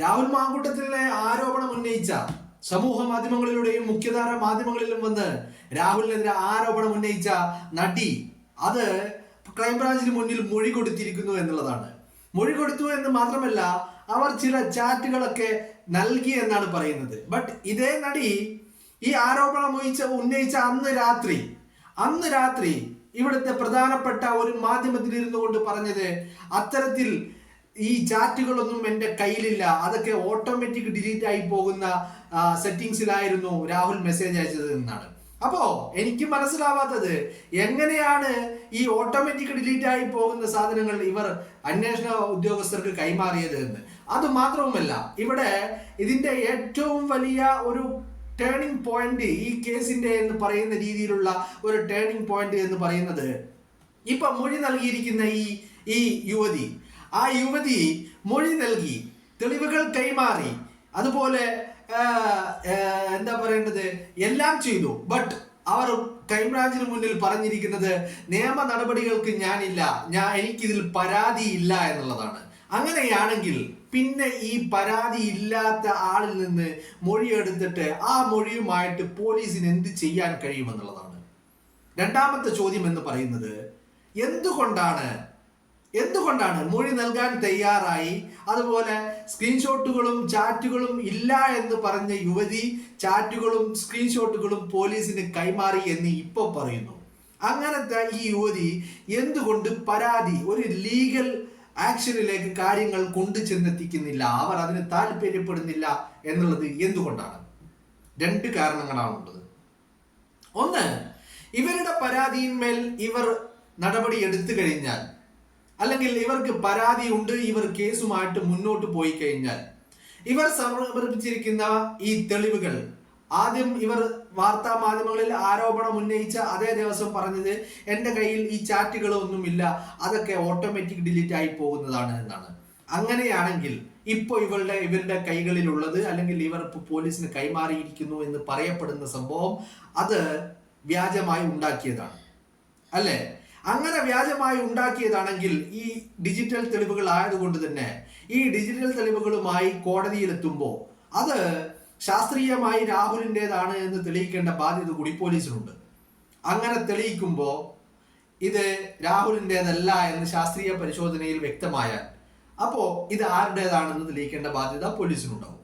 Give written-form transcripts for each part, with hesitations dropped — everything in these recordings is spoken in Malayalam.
രാഹുൽ മാങ്കൂട്ടത്തിലെ ആരോപണം ഉന്നയിച്ച സമൂഹ മാധ്യമങ്ങളിലൂടെയും മുഖ്യധാര മാധ്യമങ്ങളിലും വന്ന് രാഹുലിനെതിരെ ആരോപണം ഉന്നയിച്ച നടി അത് ക്രൈംബ്രാഞ്ചിന് മുന്നിൽ മൊഴി കൊടുത്തിരിക്കുന്നു എന്നുള്ളതാണ്. മൊഴി കൊടുത്തു എന്ന് മാത്രമല്ല, അവർ ചില ചാറ്റുകളൊക്കെ നൽകി എന്നാണ് പറയുന്നത്. ബട്ട് ഇതേ നടി ഈ ആരോപണം ഉന്നയിച്ച അന്ന് രാത്രി ഇവിടുത്തെ പ്രധാനപ്പെട്ട ഒരു മാധ്യമത്തിൽ ഇരുന്നു കൊണ്ട് പറഞ്ഞത്, അത്തരത്തിൽ ഈ ചാറ്റുകളൊന്നും എൻ്റെ കയ്യിലില്ല, അതൊക്കെ ഓട്ടോമാറ്റിക് ഡിലീറ്റ് ആയി പോകുന്ന സെറ്റിംഗ്സിലായിരുന്നു രാഹുൽ മെസ്സേജ് അയച്ചത് എന്നാണ്. അപ്പോ എനിക്ക് മനസ്സിലാവാത്തത്, എങ്ങനെയാണ് ഈ ഓട്ടോമാറ്റിക് ഡിലീറ്റ് ആയി പോകുന്ന സാധനങ്ങൾ ഇവർ അന്വേഷണ ഉദ്യോഗസ്ഥർക്ക് കൈമാറിയത് എന്ന്. അത് മാത്രവുമല്ല, ഇവിടെ ഇതിന്റെ ഏറ്റവും വലിയ ഒരു ടേണിംഗ് പോയിന്റ് ഈ കേസിന്റെ എന്ന് പറയുന്ന രീതിയിലുള്ള ഒരു ടേണിംഗ് പോയിന്റ് എന്ന് പറയുന്നത്, ഇപ്പൊ മൊഴി നൽകിയിരിക്കുന്ന ഈ യുവതി മൊഴി നൽകി, തെളിവുകൾ കൈമാറി, അതുപോലെ എന്താ പറയേണ്ടത് എല്ലാം ചെയ്തു. ബട്ട് അവർ ക്രൈംബ്രാഞ്ചിന് മുന്നിൽ പറഞ്ഞിരിക്കുന്നത് നിയമ നടപടികൾക്ക് എനിക്കിതിൽ പരാതിയില്ല എന്നുള്ളതാണ്. അങ്ങനെയാണെങ്കിൽ പിന്നെ ഈ പരാതി ഇല്ലാത്ത ആളിൽ നിന്ന് മൊഴിയെടുത്തിട്ട് ആ മൊഴിയുമായിട്ട് പോലീസിന് എന്ത് ചെയ്യാൻ കഴിയുമെന്നുള്ളതാണ്. രണ്ടാമത്തെ ചോദ്യം എന്ന് പറയുന്നത്, എന്തുകൊണ്ടാണ് മൊഴി നൽകാൻ തയ്യാറായി, അതുപോലെ സ്ക്രീൻഷോട്ടുകളും ചാറ്റുകളും ഇല്ല എന്ന് പറഞ്ഞ യുവതി ചാറ്റുകളും സ്ക്രീൻഷോട്ടുകളും പോലീസിന് കൈമാറി എന്ന് ഇപ്പോൾ പറയുന്നു. അങ്ങനത്തെ ഈ യുവതി എന്തുകൊണ്ട് ഒരു ലീഗൽ ആക്ഷനിലേക്ക് കാര്യങ്ങൾ കൊണ്ടു ചെന്നെത്തിക്കുന്നില്ല, അവർ അതിന് താല്പര്യപ്പെടുന്നില്ല എന്നുള്ളത് എന്തുകൊണ്ടാണ്? രണ്ട് കാരണങ്ങളാണുള്ളത്. ഒന്ന്, ഇവരുടെ പരാതിയിന്മേൽ ഇവർ നടപടി എടുത്തു കഴിഞ്ഞാൽ, അല്ലെങ്കിൽ ഇവർക്ക് പരാതി ഉണ്ട്, ഇവർ കേസുമായിട്ട് മുന്നോട്ട് പോയി കഴിഞ്ഞാൽ, ഇവർ സമർപ്പിച്ചിരിക്കുന്ന ഈ തെളിവുകൾ, ആദ്യം ഇവർ വാർത്താ മാധ്യമങ്ങളിൽ ആരോപണം ഉന്നയിച്ച അതേ ദിവസം പറഞ്ഞത് എൻ്റെ കയ്യിൽ ഈ ചാറ്റുകളൊന്നുമില്ല, അതൊക്കെ ഓട്ടോമാറ്റിക് ഡിലീറ്റ് ആയി പോകുന്നതാണ് എന്നാണ്. അങ്ങനെയാണെങ്കിൽ ഇപ്പോൾ ഇവരുടെ കൈകളിലുള്ളത്, അല്ലെങ്കിൽ ഇവർ പോലീസിന് കൈമാറിയിരിക്കുന്നു എന്ന് പറയപ്പെടുന്ന സംഭവം അത് വ്യാജമായി ഉണ്ടാക്കിയതാണ് അല്ലേ? അങ്ങനെ വ്യാജമായി ഉണ്ടാക്കിയതാണെങ്കിൽ ഈ ഡിജിറ്റൽ തെളിവുകൾ ആയതുകൊണ്ട് തന്നെ ഈ ഡിജിറ്റൽ തെളിവുകളുമായി കോടതിയിലെത്തുമ്പോൾ അത് ശാസ്ത്രീയമായി രാഹുലിൻ്റെതാണ് എന്ന് തെളിയിക്കേണ്ട ബാധ്യത കൂടി പോലീസിനുണ്ട്. അങ്ങനെ തെളിയിക്കുമ്പോൾ ഇത് രാഹുലിൻ്റെതല്ല എന്ന് ശാസ്ത്രീയ പരിശോധനയിൽ വ്യക്തമായാൽ അപ്പോൾ ഇത് ആരുടേതാണെന്ന് തെളിയിക്കേണ്ട ബാധ്യത പോലീസിനുണ്ടാവും.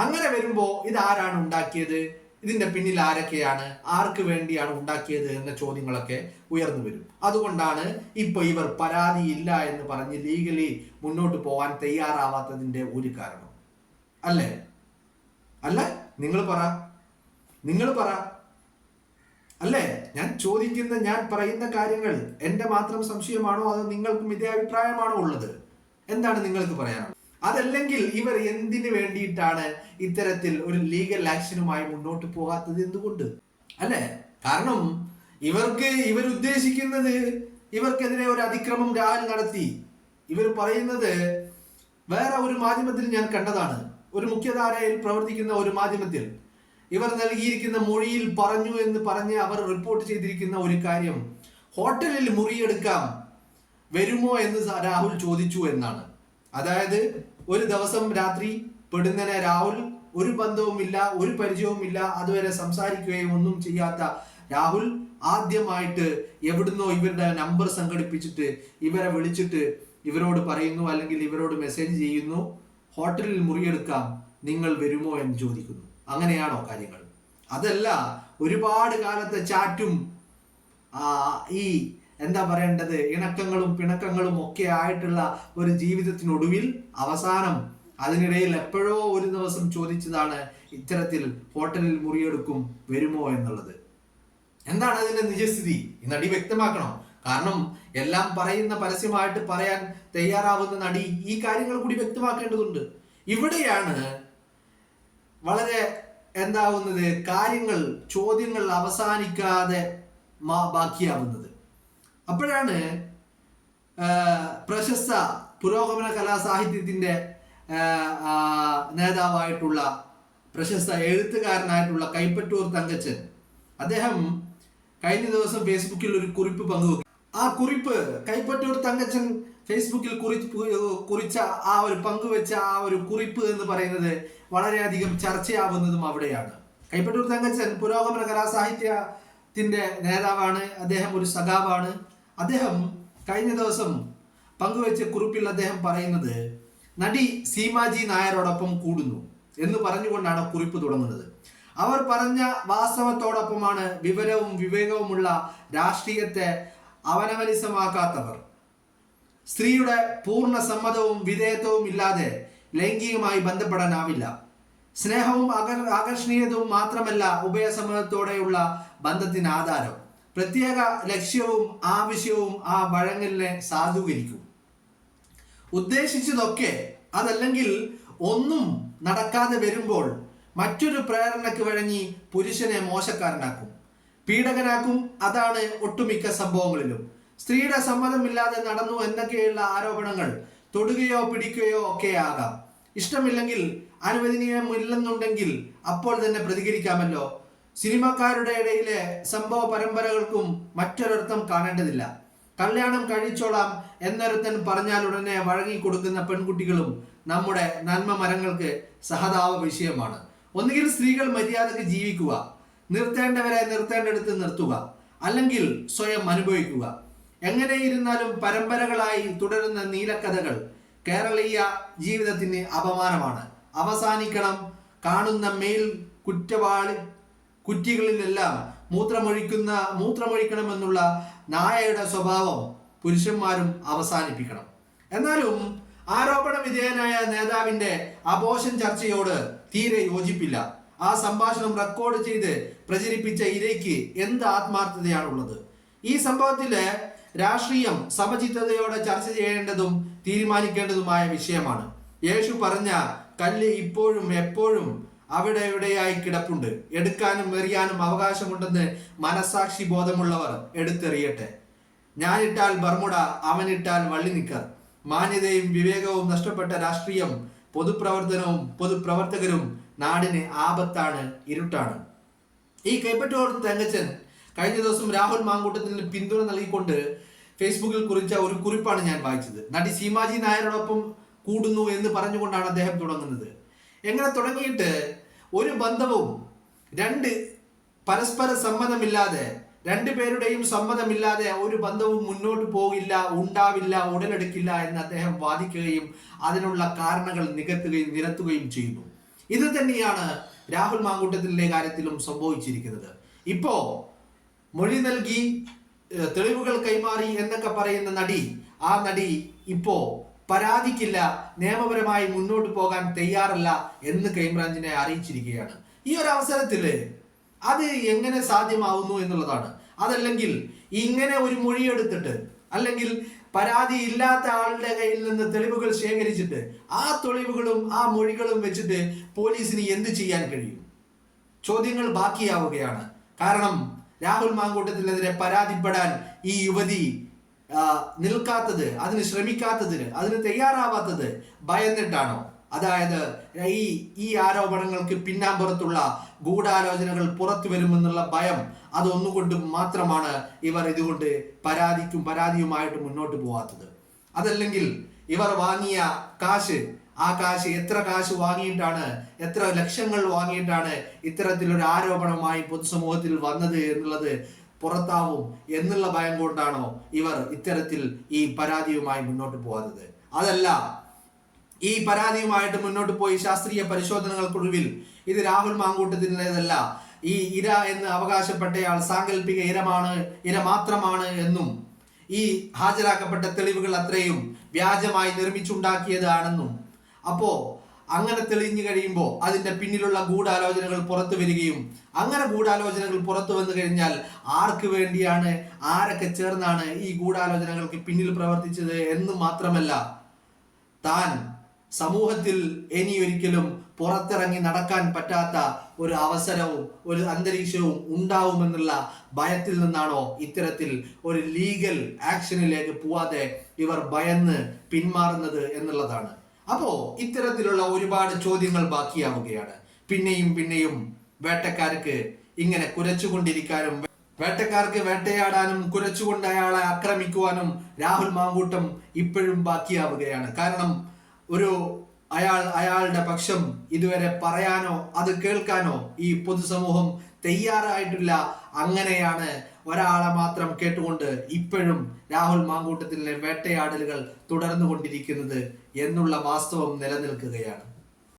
അങ്ങനെ വരുമ്പോൾ ഇത് ആരാണ് ഉണ്ടാക്കിയത്, ഇതിന്റെ പിന്നിൽ ആരൊക്കെയാണ്, ആർക്ക് വേണ്ടിയാണ് ഉണ്ടാക്കിയത് എന്ന ചോദ്യങ്ങളൊക്കെ ഉയർന്നു വരും. അതുകൊണ്ടാണ് ഇപ്പൊ ഇവർ പരാതിയില്ല എന്ന് പറഞ്ഞ് ലീഗലി മുന്നോട്ട് പോകാൻ തയ്യാറാവാത്തതിന്റെ ഒരു കാരണം. അല്ല നിങ്ങൾ പറ അല്ലേ? ഞാൻ പറയുന്ന കാര്യങ്ങൾ എൻ്റെ മാത്രം സംശയമാണോ അതോ നിങ്ങൾക്കും ഇതേ അഭിപ്രായമാണോ ഉള്ളത്? എന്താണ് നിങ്ങൾക്ക് പറയാനുള്ളത്? അതല്ലെങ്കിൽ ഇവർ എന്തിനു വേണ്ടിയിട്ടാണ് ഇത്തരത്തിൽ ഒരു ലീഗൽ ആക്ഷനുമായി മുന്നോട്ട് പോകാത്തത്? എന്തുകൊണ്ട് അല്ലേ? കാരണം ഇവരുദ്ദേശിക്കുന്നത്, ഇവർക്കെതിരെ ഒരു അതിക്രമം രാഹുൽ നടത്തി. ഇവർ പറയുന്നത് വേറെ ഒരു മാധ്യമത്തിൽ ഞാൻ കണ്ടതാണ്, ഒരു മുഖ്യധാരയിൽ പ്രവർത്തിക്കുന്ന ഒരു മാധ്യമത്തിൽ ഇവർ നൽകിയിരിക്കുന്ന മൊഴിയിൽ പറഞ്ഞു എന്ന് പറഞ്ഞ് അവർ റിപ്പോർട്ട് ചെയ്തിരിക്കുന്ന ഒരു കാര്യം, ഹോട്ടലിൽ മുറിയെടുക്കാം വരുമോ എന്ന് രാഹുൽ ചോദിച്ചു എന്നാണ്. അതായത് ഒരു ദിവസം രാത്രി പെടുന്നതിന് രാഹുൽ ഒരു ബന്ധവുമില്ല, ഒരു പരിചയവുമില്ല, അതുവരെ സംസാരിക്കുകയും ഒന്നും ചെയ്യാത്ത രാഹുൽ ആദ്യമായിട്ട് എവിടുന്നോ ഇവരുടെ നമ്പർ സംഘടിപ്പിച്ചിട്ട് ഇവരെ വിളിച്ചിട്ട് ഇവരോട് പറയുന്നു, അല്ലെങ്കിൽ ഇവരോട് മെസ്സേജ് ചെയ്യുന്നു, ഹോട്ടലിൽ മുറിയെടുക്കാം, നിങ്ങൾ വരുമോ എന്ന് ചോദിക്കുന്നു. അങ്ങനെയാണോ കാര്യങ്ങൾ? അതല്ല, ഒരുപാട് കാലത്തെ ചാറ്റും ഈ എന്താ പറയേണ്ടത് ഇണക്കങ്ങളും പിണക്കങ്ങളും ഒക്കെ ആയിട്ടുള്ള ഒരു ജീവിതത്തിനൊടുവിൽ അവസാനം അതിനിടയിൽ എപ്പോഴോ ഒരു ദിവസം ചോദിച്ചതാണ് ഇത്തരത്തിൽ ഹോട്ടലിൽ മുറിയെടുക്കും വരുമോ എന്നുള്ളത്. എന്താണ് അതിന്റെ നിജസ്ഥിതി? ഈ നടി വ്യക്തമാക്കണം. കാരണം എല്ലാം പരസ്യമായിട്ട് പറയാൻ തയ്യാറാവുന്ന നടി ഈ കാര്യങ്ങൾ കൂടി വ്യക്തമാക്കേണ്ടതുണ്ട്. ഇവിടെയാണ് വളരെ ചോദ്യങ്ങൾ അവസാനിക്കാതെ ബാക്കിയാവുന്നത്. അപ്പോഴാണ് പ്രശസ്ത പുരോഗമന കലാസാഹിത്യത്തിന്റെ നേതാവായിട്ടുള്ള പ്രശസ്ത എഴുത്തുകാരനായിട്ടുള്ള കൈപ്പറ്റൂർ തങ്കച്ചൻ, അദ്ദേഹം കഴിഞ്ഞ ദിവസം ഫേസ്ബുക്കിൽ ഒരു കുറിപ്പ് പങ്കുവെക്കും. ആ കുറിപ്പ് കൈപ്പറ്റൂർ തങ്കച്ചൻ ഫേസ്ബുക്കിൽ കുറിച്ച ആ ഒരു പങ്കുവെച്ച ആ ഒരു കുറിപ്പ് എന്ന് പറയുന്നത് വളരെയധികം ചർച്ചയാവുന്നതും അവിടെയാണ്. കൈപ്പറ്റൂർ തങ്കച്ചൻ പുരോഗമന കലാസാഹിത്യത്തിന്റെ നേതാവാണ്. അദ്ദേഹം ഒരു സഖാവാണ്. അദ്ദേഹം കഴിഞ്ഞ ദിവസം പങ്കുവെച്ച കുറിപ്പിൽ അദ്ദേഹം പറയുന്നത് നടി സീമാജി നായരോടൊപ്പം കൂടുന്നു എന്ന് പറഞ്ഞുകൊണ്ടാണ് കുറിപ്പ് തുടങ്ങുന്നത്. അവർ പറഞ്ഞ വാസ്തവത്തോടൊപ്പമാണ് വിവരവും വിവേകവുമുള്ള രാഷ്ട്രീയത്തെ അവനവനിസമാക്കാത്തവർ. സ്ത്രീയുടെ പൂർണ്ണ സമ്മതവും വിധേയത്വവും ഇല്ലാതെ ലൈംഗികമായി ബന്ധപ്പെടാനാവില്ല. സ്നേഹവും ആകർഷണീയതയും മാത്രമല്ല ഉഭയസമ്മതത്തോടെയുള്ള ബന്ധത്തിന് ആധാരം. പ്രത്യേക ലക്ഷ്യവും ആവശ്യവും ആ വഴങ്ങലിനെ സാധൂകരിക്കും. ഉദ്ദേശിച്ചതൊക്കെ അതല്ലെങ്കിൽ ഒന്നും നടക്കാതെ വരുമ്പോൾ മറ്റൊരു പ്രേരണയ്ക്ക് വഴങ്ങി പുരുഷനെ മോശക്കാരനാക്കും, പീഡകനാക്കും. അതാണ് ഒട്ടുമിക്ക സംഭവങ്ങളിലും. സ്ത്രീയുടെ സമ്മതമില്ലാതെ നടന്നു എന്നൊക്കെയുള്ള ആരോപണങ്ങൾ തൊടുകയോ പിടിക്കുകയോ ഒക്കെ ആകാം. ഇഷ്ടമില്ലെങ്കിൽ, അനുവദനീയമില്ലെന്നുണ്ടെങ്കിൽ അപ്പോൾ തന്നെ പ്രതികരിക്കാമല്ലോ. സിനിമക്കാരുടെ ഇടയിലെ സംഭവ പരമ്പരകൾക്കും മറ്റൊരർത്ഥം കാണേണ്ടതില്ല. കല്യാണം കഴിച്ചോളാം എന്നൊരുത്തൻ പറഞ്ഞാൽ ഉടനെ വഴങ്ങിക്കൊടുക്കുന്ന പെൺകുട്ടികളും നമ്മുടെ നന്മ മരങ്ങൾക്ക് സഹതാപ വിഷയമാണ്. ഒന്നുകിൽ സ്ത്രീകൾ മര്യാദക്ക് ജീവിക്കുക, നിർത്തേണ്ടവരെ നിർത്തേണ്ടടുത്ത് നിർത്തുക, അല്ലെങ്കിൽ സ്വയം അനുഭവിക്കുക. എങ്ങനെയിരുന്നാലും പരമ്പരകളായി തുടരുന്ന നീലക്കഥകൾ കേരളീയ ജീവിതത്തിന് അപമാനമാണ്. അവസാനിക്കണം. കാണുന്ന മേൽ കുറ്റികളിലെല്ലാം മൂത്രമൊഴിക്കണമെന്നുള്ള നായയുടെ സ്വഭാവം പുരുഷന്മാരും അവസാനിപ്പിക്കണം. എന്നാലും ആരോപണ വിധേയനായ നേതാവിന്റെ അബോഷൻ ചർച്ചയോട് തീരെ യോജിപ്പില്ല. ആ സംഭാഷണം റെക്കോർഡ് ചെയ്ത് പ്രചരിപ്പിച്ച ഇരയ്ക്ക് എന്ത് ആത്മാർത്ഥതയാണുള്ളത്? ഈ സംഭവത്തിലെ രാഷ്ട്രീയം സമചിത്തതയോടെ ചർച്ച ചെയ്യേണ്ടതും തീരുമാനിക്കേണ്ടതുമായ വിഷയമാണ്. യേശു പറഞ്ഞ കല്ല് ഇപ്പോഴും എപ്പോഴും അവിടെ എവിടെയായി കിടപ്പുണ്ട്. എടുക്കാനും എറിയാനും അവകാശമുണ്ടെന്ന് മനസാക്ഷി ബോധമുള്ളവർ എടുത്തെറിയട്ടെ. ഞാനിട്ടാൽ ബർമുട, അവനിട്ടാൽ വള്ളിനിക്കർ. മാന്യതയും വിവേകവും നഷ്ടപ്പെട്ട രാഷ്ട്രീയം, പൊതുപ്രവർത്തകരും നാടിന് ആപത്താണ്, ഇരുട്ടാണ്. ഈ കൈപ്പറ്റൂർ തങ്കച്ചൻ കഴിഞ്ഞ ദിവസം രാഹുൽ മാങ്കൂട്ടത്തിന് പിന്തുണ നൽകിക്കൊണ്ട് ഫേസ്ബുക്കിൽ കുറിച്ച ഒരു കുറിപ്പാണ് ഞാൻ വായിച്ചത്. നടി സീമാജി നായരോടൊപ്പം കൂടുന്നു എന്ന് പറഞ്ഞുകൊണ്ടാണ് അദ്ദേഹം തുടങ്ങുന്നത്. എങ്ങനെ തുടങ്ങിയിട്ട് ഒരു ബന്ധവും പരസ്പര സമ്മതമില്ലാതെ, രണ്ടുപേരുടെയും സമ്മതമില്ലാതെ ഒരു ബന്ധവും മുന്നോട്ട് പോകില്ല, ഉണ്ടാവില്ല, ഉടലെടുക്കില്ല എന്ന് അദ്ദേഹം വാദിക്കുകയും അതിനുള്ള കാരണങ്ങൾ നിരത്തുകയും ചെയ്യുന്നു. ഇത് തന്നെയാണ് രാഹുൽ മാങ്കൂട്ടത്തിലെ കാര്യത്തിലും സംഭവിച്ചിരിക്കുന്നത്. ഇപ്പോ മൊഴി നൽകി തെളിവുകൾ കൈമാറി എന്നൊക്കെ പറയുന്ന ആ നടി ഇപ്പോ പരാതിക്കില്ല, നിയമപരമായി മുന്നോട്ട് പോകാൻ തയ്യാറല്ല എന്ന് ക്രൈംബ്രാഞ്ചിനെ അറിയിച്ചിരിക്കുകയാണ്. ഈ ഒരു അവസരത്തില് അത് എങ്ങനെ സാധ്യമാവുന്നു എന്നുള്ളതാണ്. അതല്ലെങ്കിൽ ഇങ്ങനെ ഒരു മൊഴിയെടുത്തിട്ട്, അല്ലെങ്കിൽ പരാതി ഇല്ലാത്ത ആളുടെ കയ്യിൽ നിന്ന് തെളിവുകൾ ശേഖരിച്ചിട്ട് ആ തെളിവുകളും ആ മൊഴികളും വെച്ചിട്ട് പോലീസിന് എന്ത് ചെയ്യാൻ കഴിയും? ചോദ്യങ്ങൾ ബാക്കിയാവുകയാണ്. കാരണം രാഹുൽ മാങ്കൂട്ടത്തിനെതിരെ പരാതിപ്പെടാൻ ഈ യുവതി നിൽക്കാത്തത്, അതിന് ശ്രമിക്കാത്തതിന്, അതിന് തയ്യാറാവാത്തത് ഭയന്നിട്ടാണോ? അതായത് ഈ ആരോപണങ്ങൾക്ക് പിന്നാമ്പുറത്തുള്ള ഗൂഢാലോചനകൾ പുറത്തു വരുമെന്നുള്ള ഭയം, അതൊന്നുകൊണ്ട് മാത്രമാണ് ഇവർ ഇതുകൊണ്ട് പരാതിയുമായിട്ട് മുന്നോട്ട് പോവാത്തത്. അതല്ലെങ്കിൽ ഇവർ വാങ്ങിയ ആ കാശ് എത്ര കാശ് വാങ്ങിയിട്ടാണ്, എത്ര ലക്ഷങ്ങൾ വാങ്ങിയിട്ടാണ് ഇത്തരത്തിലൊരു ആരോപണമായി പൊതുസമൂഹത്തിൽ വന്നത് എന്നുള്ളത് പുറത്താവും എന്നുള്ള ഭയം കൊണ്ടാണോ ഇവർ ഇത്തരത്തിൽ ഈ പരാതിയുമായി മുന്നോട്ട് പോകാത്തത്? അതല്ല, ഈ പരാതിയുമായിട്ട് മുന്നോട്ട് പോയി ശാസ്ത്രീയ പരിശോധനകൾക്കൊടുവിൽ ഇത് രാഹുൽ മാങ്കൂട്ടത്തിൻ്റെതല്ല, ഈ ഇര എന്ന് അവകാശപ്പെട്ടയാൾ സാങ്കല്പിക ഇര മാത്രമാണ് എന്നും ഈ ഹാജരാക്കപ്പെട്ട തെളിവുകൾ അത്രയും വ്യാജമായി നിർമ്മിച്ചുണ്ടാക്കിയതാണെന്നും, അപ്പോ അങ്ങനെ തെളിഞ്ഞു കഴിയുമ്പോൾ അതിന്റെ പിന്നിലുള്ള ഗൂഢാലോചനകൾ പുറത്തു വരികയും, അങ്ങനെ ഗൂഢാലോചനകൾ പുറത്തു വന്നു കഴിഞ്ഞാൽ ആർക്ക് വേണ്ടിയാണ്, ആരൊക്കെ ചേർന്നാണ് ഈ ഗൂഢാലോചനകൾക്ക് പിന്നിൽ പ്രവർത്തിച്ചത് എന്ന് മാത്രമല്ല, താൻ സമൂഹത്തിൽ ഇനിയൊരിക്കലും പുറത്തിറങ്ങി നടക്കാൻ പറ്റാത്ത ഒരു അവസരവും ഒരു അന്തരീക്ഷവും ഉണ്ടാവുമെന്നുള്ള ഭയത്തിൽ നിന്നാണോ ഇത്തരത്തിൽ ഒരു ലീഗൽ ആക്ഷനിലേക്ക് പോവാതെ ഇവർ ഭയന്ന് പിന്മാറുന്നത് എന്നുള്ളതാണ്. അപ്പോ ഇത്തരത്തിലുള്ള ഒരുപാട് ചോദ്യങ്ങൾ ബാക്കിയാവുകയാണ്. പിന്നെയും വേട്ടക്കാർക്ക് ഇങ്ങനെ കുരച്ചുകൊണ്ടിരിക്കാനും വേട്ടക്കാർക്ക് വേട്ടയാടാനും കുരച്ചുകൊണ്ട് അയാളെ ആക്രമിക്കുവാനും രാഹുൽ മാങ്കൂട്ടം ഇപ്പോഴും ബാക്കിയാവുകയാണ്. കാരണം ഒരു അയാളുടെ പക്ഷം ഇതുവരെ പറയാനോ അത് കേൾക്കാനോ ഈ പൊതുസമൂഹം തയ്യാറായിട്ടില്ല. അങ്ങനെയാണ് ഒരാളെ മാത്രം കേട്ടുകൊണ്ട് ഇപ്പോഴും രാഹുൽ മാങ്കൂട്ടത്തിലെ വേട്ടയാടലുകൾ തുടർന്നു കൊണ്ടിരിക്കുന്നത് എന്നുള്ള വാസ്തവം നിലനിൽക്കുകയാണ്.